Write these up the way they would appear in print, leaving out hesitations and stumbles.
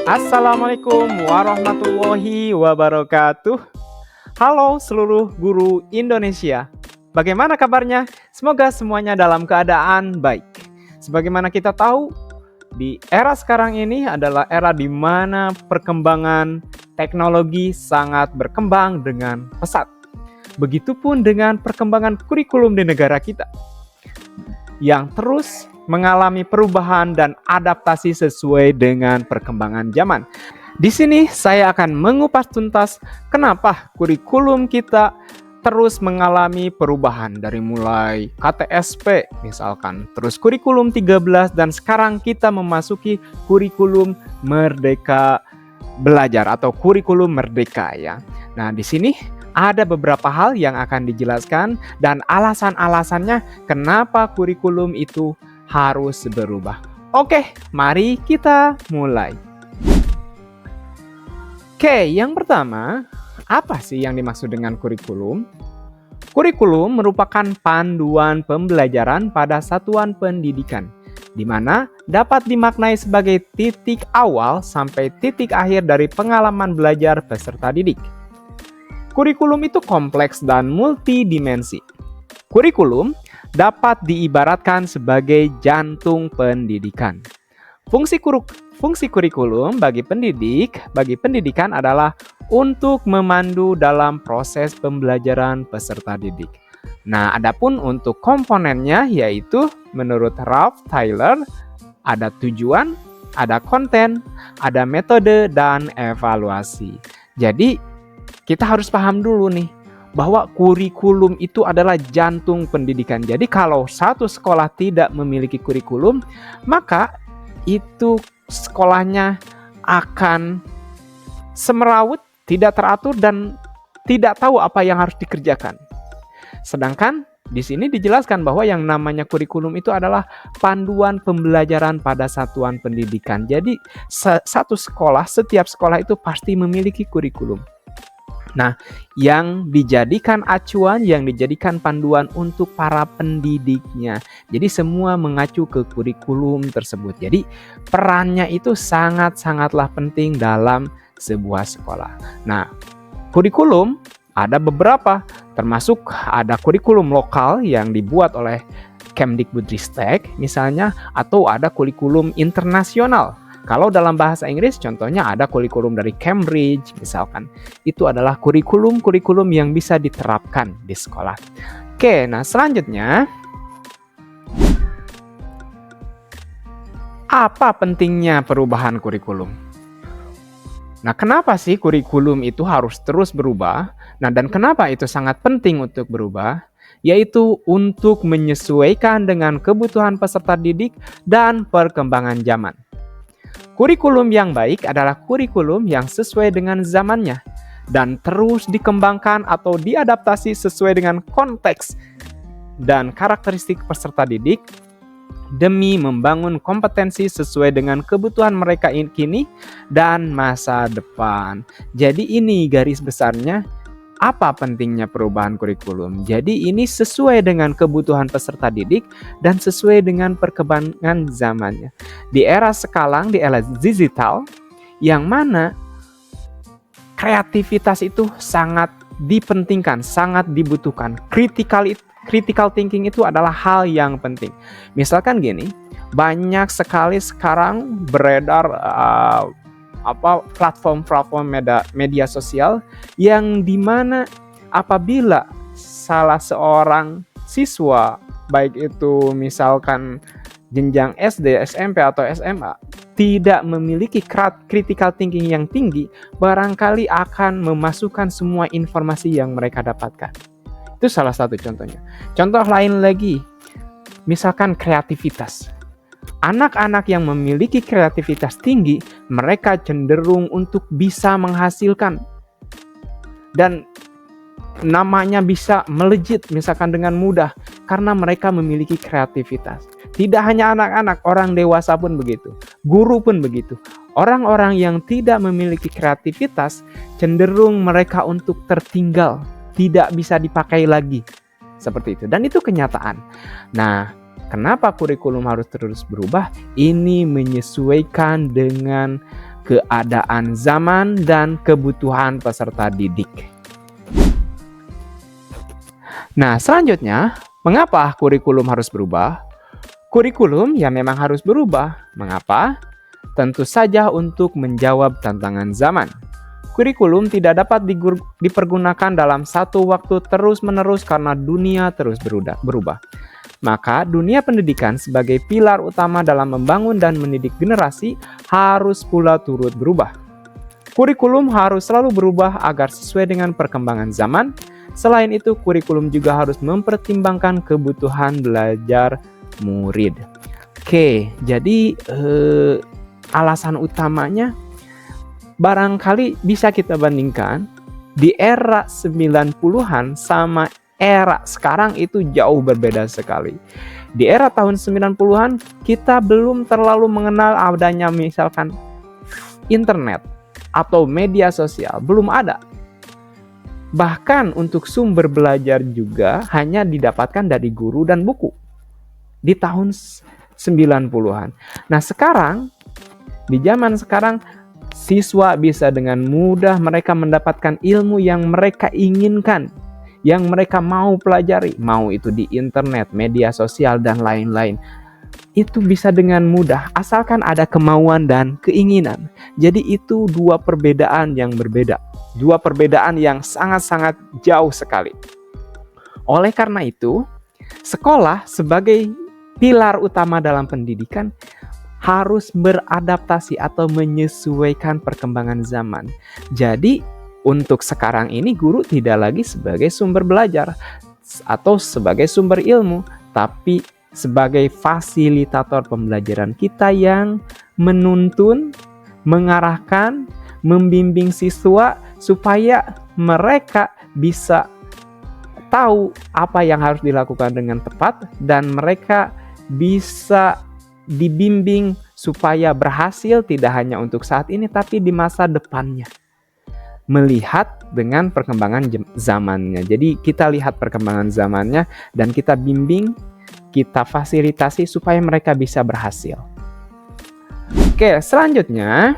Assalamualaikum warahmatullahi wabarakatuh. Halo seluruh guru Indonesia. Bagaimana kabarnya? Semoga semuanya dalam keadaan baik. Sebagaimana kita tahu, di era sekarang ini adalah era di mana perkembangan teknologi sangat berkembang dengan pesat. Begitupun dengan perkembangan kurikulum di negara kita yang terus mengalami perubahan dan adaptasi sesuai dengan perkembangan zaman. Di sini saya akan mengupas tuntas kenapa kurikulum kita terus mengalami perubahan dari mulai KTSP misalkan, terus kurikulum 13 dan sekarang kita memasuki kurikulum Merdeka Belajar atau kurikulum Merdeka ya. Nah, di sini ada beberapa hal yang akan dijelaskan dan alasan-alasannya kenapa kurikulum itu harus berubah. Oke, mari kita mulai. Oke, yang pertama, apa sih yang dimaksud dengan kurikulum? Kurikulum merupakan panduan pembelajaran pada satuan pendidikan, di mana dapat dimaknai sebagai titik awal sampai titik akhir dari pengalaman belajar peserta didik. Kurikulum itu kompleks dan multidimensi. Kurikulum dapat diibaratkan sebagai jantung pendidikan. Fungsi kurikulum bagi pendidikan adalah untuk memandu dalam proses pembelajaran peserta didik. Nah, adapun untuk komponennya yaitu menurut Ralph Tyler ada tujuan, ada konten, ada metode dan evaluasi. Jadi kita harus paham dulu nih bahwa kurikulum itu adalah jantung pendidikan. Jadi kalau satu sekolah tidak memiliki kurikulum, maka itu sekolahnya akan semeraut, tidak teratur dan tidak tahu apa yang harus dikerjakan. Sedangkan di sini dijelaskan bahwa yang namanya kurikulum itu adalah panduan pembelajaran pada satuan pendidikan. Jadi setiap sekolah itu pasti memiliki kurikulum. Nah, yang dijadikan acuan, yang dijadikan panduan untuk para pendidiknya. Jadi semua mengacu ke kurikulum tersebut. Jadi perannya itu sangat-sangatlah penting dalam sebuah sekolah. Nah, kurikulum ada beberapa, termasuk ada kurikulum lokal yang dibuat oleh Kemdikbudristek misalnya, atau ada kurikulum internasional. Kalau dalam bahasa Inggris contohnya ada kurikulum dari Cambridge misalkan. Itu adalah kurikulum yang bisa diterapkan di sekolah. Oke, nah selanjutnya apa pentingnya perubahan kurikulum? Nah, kenapa sih kurikulum itu harus terus berubah? Nah, dan kenapa itu sangat penting untuk berubah? Yaitu untuk menyesuaikan dengan kebutuhan peserta didik dan perkembangan zaman. Kurikulum yang baik adalah kurikulum yang sesuai dengan zamannya dan terus dikembangkan atau diadaptasi sesuai dengan konteks dan karakteristik peserta didik demi membangun kompetensi sesuai dengan kebutuhan mereka kini dan masa depan. Jadi ini garis besarnya. Apa pentingnya perubahan kurikulum? Jadi ini sesuai dengan kebutuhan peserta didik dan sesuai dengan perkembangan zamannya. Di era sekarang, di era digital, yang mana kreativitas itu sangat dipentingkan, sangat dibutuhkan. Critical thinking itu adalah hal yang penting. Misalkan gini, banyak sekali sekarang beredar platform media sosial yang dimana apabila salah seorang siswa, baik itu misalkan jenjang SD, SMP atau SMA, tidak memiliki critical thinking yang tinggi, barangkali akan memasukkan semua informasi yang mereka dapatkan. Itu salah satu contohnya. Contoh lain lagi, misalkan kreativitas. Anak-anak yang memiliki kreativitas tinggi, mereka cenderung untuk bisa menghasilkan dan namanya bisa melejit misalkan dengan mudah karena mereka memiliki kreativitas. Tidak hanya anak-anak, orang dewasa pun begitu, guru pun begitu. Orang-orang yang tidak memiliki kreativitas cenderung mereka untuk tertinggal, tidak bisa dipakai lagi. Seperti itu, dan itu kenyataan. Nah, kenapa kurikulum harus terus berubah? Ini menyesuaikan dengan keadaan zaman dan kebutuhan peserta didik. Nah, selanjutnya, mengapa kurikulum harus berubah? Kurikulum ya memang harus berubah. Mengapa? Tentu saja untuk menjawab tantangan zaman. Kurikulum tidak dapat dipergunakan dalam satu waktu terus-menerus karena dunia terus berubah. Maka dunia pendidikan sebagai pilar utama dalam membangun dan mendidik generasi harus pula turut berubah. Kurikulum harus selalu berubah agar sesuai dengan perkembangan zaman. Selain itu, kurikulum juga harus mempertimbangkan kebutuhan belajar murid. Oke, jadi alasan utamanya barangkali bisa kita bandingkan di era 90-an sama era sekarang itu jauh berbeda sekali. Di era tahun 90-an kita belum terlalu mengenal adanya misalkan internet atau media sosial, belum ada. Bahkan untuk sumber belajar juga hanya didapatkan dari guru dan buku di tahun 90-an. Nah, sekarang di zaman sekarang siswa bisa dengan mudah mereka mendapatkan ilmu yang mereka inginkan, yang mereka mau pelajari, mau itu di internet, media sosial, dan lain-lain. Itu bisa dengan mudah, asalkan ada kemauan dan keinginan. Jadi itu dua perbedaan yang berbeda, dua perbedaan yang sangat-sangat jauh sekali. Oleh karena itu, sekolah sebagai pilar utama dalam pendidikan harus beradaptasi atau menyesuaikan perkembangan zaman. Jadi, untuk sekarang ini guru tidak lagi sebagai sumber belajar atau sebagai sumber ilmu, tapi sebagai fasilitator pembelajaran kita yang menuntun, mengarahkan, membimbing siswa supaya mereka bisa tahu apa yang harus dilakukan dengan tepat dan mereka bisa dibimbing supaya berhasil tidak hanya untuk saat ini tapi di masa depannya. Melihat dengan perkembangan zamannya. Jadi kita lihat perkembangan zamannya dan kita bimbing, kita fasilitasi supaya mereka bisa berhasil. Oke, selanjutnya.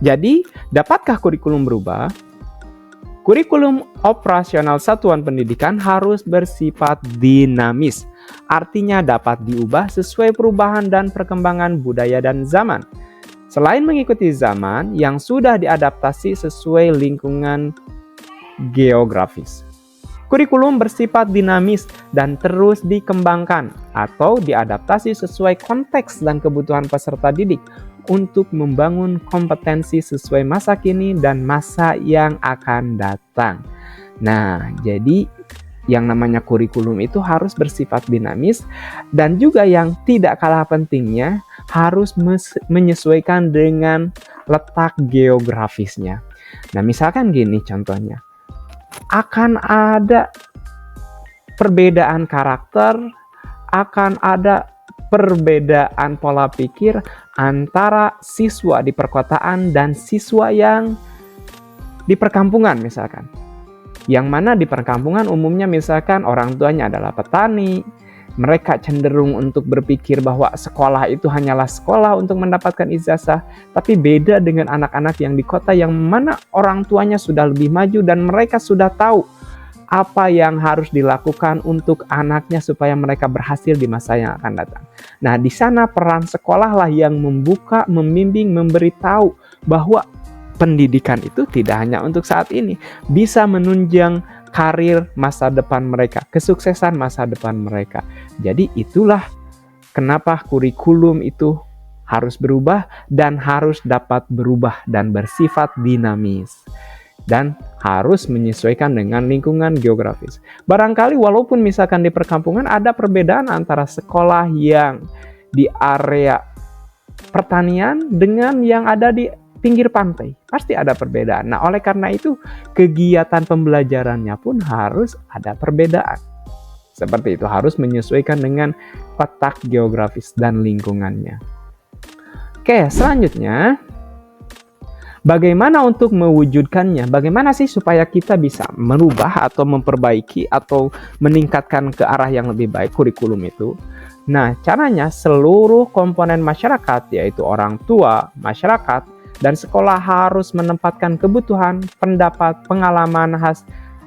Jadi, dapatkah kurikulum berubah? Kurikulum operasional satuan pendidikan harus bersifat dinamis. Artinya dapat diubah sesuai perubahan dan perkembangan budaya dan zaman. Selain mengikuti zaman yang sudah diadaptasi sesuai lingkungan geografis. Kurikulum bersifat dinamis dan terus dikembangkan atau diadaptasi sesuai konteks dan kebutuhan peserta didik untuk membangun kompetensi sesuai masa kini dan masa yang akan datang. Nah, jadi yang namanya kurikulum itu harus bersifat dinamis dan juga yang tidak kalah pentingnya harus menyesuaikan dengan letak geografisnya. Nah, misalkan gini contohnya. Akan ada perbedaan karakter, akan ada perbedaan pola pikir antara siswa di perkotaan dan siswa yang di perkampungan misalkan. Yang mana di perkampungan umumnya misalkan orang tuanya adalah petani, mereka cenderung untuk berpikir bahwa sekolah itu hanyalah sekolah untuk mendapatkan ijazah, tapi beda dengan anak-anak yang di kota yang mana orang tuanya sudah lebih maju dan mereka sudah tahu apa yang harus dilakukan untuk anaknya supaya mereka berhasil di masa yang akan datang. Nah, di sana peran sekolahlah yang membuka, membimbing, memberitahu bahwa pendidikan itu tidak hanya untuk saat ini, bisa menunjang karir masa depan mereka, kesuksesan masa depan mereka. Jadi itulah kenapa kurikulum itu harus berubah dan harus dapat berubah dan bersifat dinamis. Dan harus menyesuaikan dengan lingkungan geografis. Barangkali walaupun misalkan di perkampungan ada perbedaan antara sekolah yang di area pertanian dengan yang ada di pinggir pantai. Pasti ada perbedaan. Nah, oleh karena itu kegiatan pembelajarannya pun harus ada perbedaan. Seperti itu, harus menyesuaikan dengan letak geografis dan lingkungannya. Oke, selanjutnya bagaimana untuk mewujudkannya? Bagaimana sih supaya kita bisa merubah atau memperbaiki atau meningkatkan ke arah yang lebih baik kurikulum itu? Nah, caranya seluruh komponen masyarakat, yaitu orang tua, masyarakat, Dan sekolah harus menempatkan kebutuhan, pendapat, pengalaman,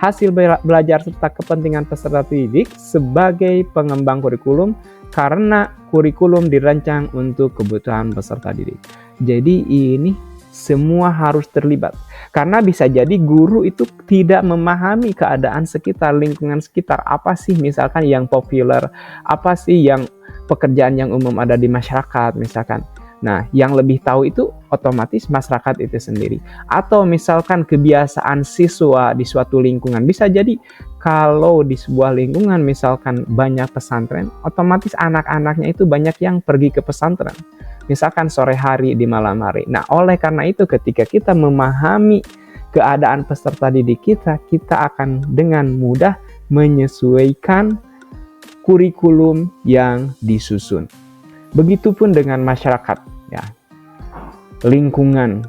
hasil belajar serta kepentingan peserta didik sebagai pengembang kurikulum karena kurikulum dirancang untuk kebutuhan peserta didik. Jadi ini semua harus terlibat. Karena bisa jadi guru itu tidak memahami keadaan sekitar, lingkungan sekitar. Apa sih misalkan yang populer, apa sih yang pekerjaan yang umum ada di masyarakat misalkan. Nah, yang lebih tahu itu otomatis masyarakat itu sendiri. Atau misalkan kebiasaan siswa di suatu lingkungan. Bisa jadi kalau di sebuah lingkungan misalkan banyak pesantren, otomatis anak-anaknya itu banyak yang pergi ke pesantren. Misalkan sore hari, di malam hari. Nah, oleh karena itu ketika kita memahami keadaan peserta didik kita, kita akan dengan mudah menyesuaikan kurikulum yang disusun. Begitupun dengan masyarakat, ya, lingkungan.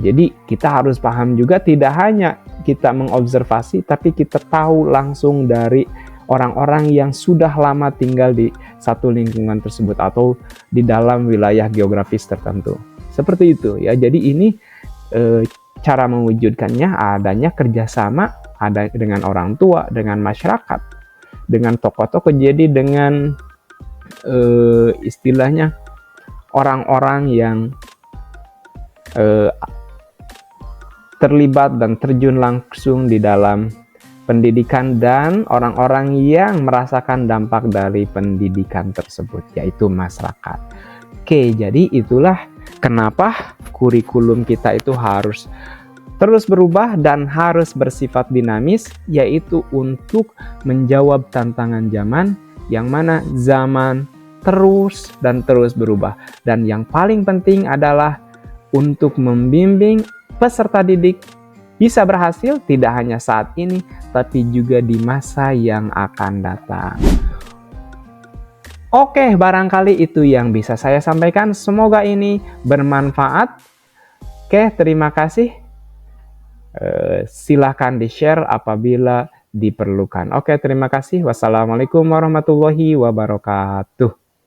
Jadi kita harus paham juga tidak hanya kita mengobservasi, tapi kita tahu langsung dari orang-orang yang sudah lama tinggal di satu lingkungan tersebut atau di dalam wilayah geografis tertentu. Seperti itu ya. Jadi ini cara mewujudkannya adanya kerjasama ada dengan orang tua, dengan masyarakat, dengan tokoh-tokoh. Jadi dengan istilahnya orang-orang yang terlibat dan terjun langsung di dalam pendidikan dan orang-orang yang merasakan dampak dari pendidikan tersebut, yaitu masyarakat. Oke, jadi itulah kenapa kurikulum kita itu harus terus berubah dan harus bersifat dinamis, yaitu untuk menjawab tantangan zaman, yang mana zaman terus dan terus berubah. Dan yang paling penting adalah untuk membimbing peserta didik bisa berhasil tidak hanya saat ini, tapi juga di masa yang akan datang. Oke, barangkali itu yang bisa saya sampaikan. Semoga ini bermanfaat. Oke, terima kasih. Silahkan di-share apabila diperlukan. Oke, terima kasih. Wassalamualaikum warahmatullahi wabarakatuh.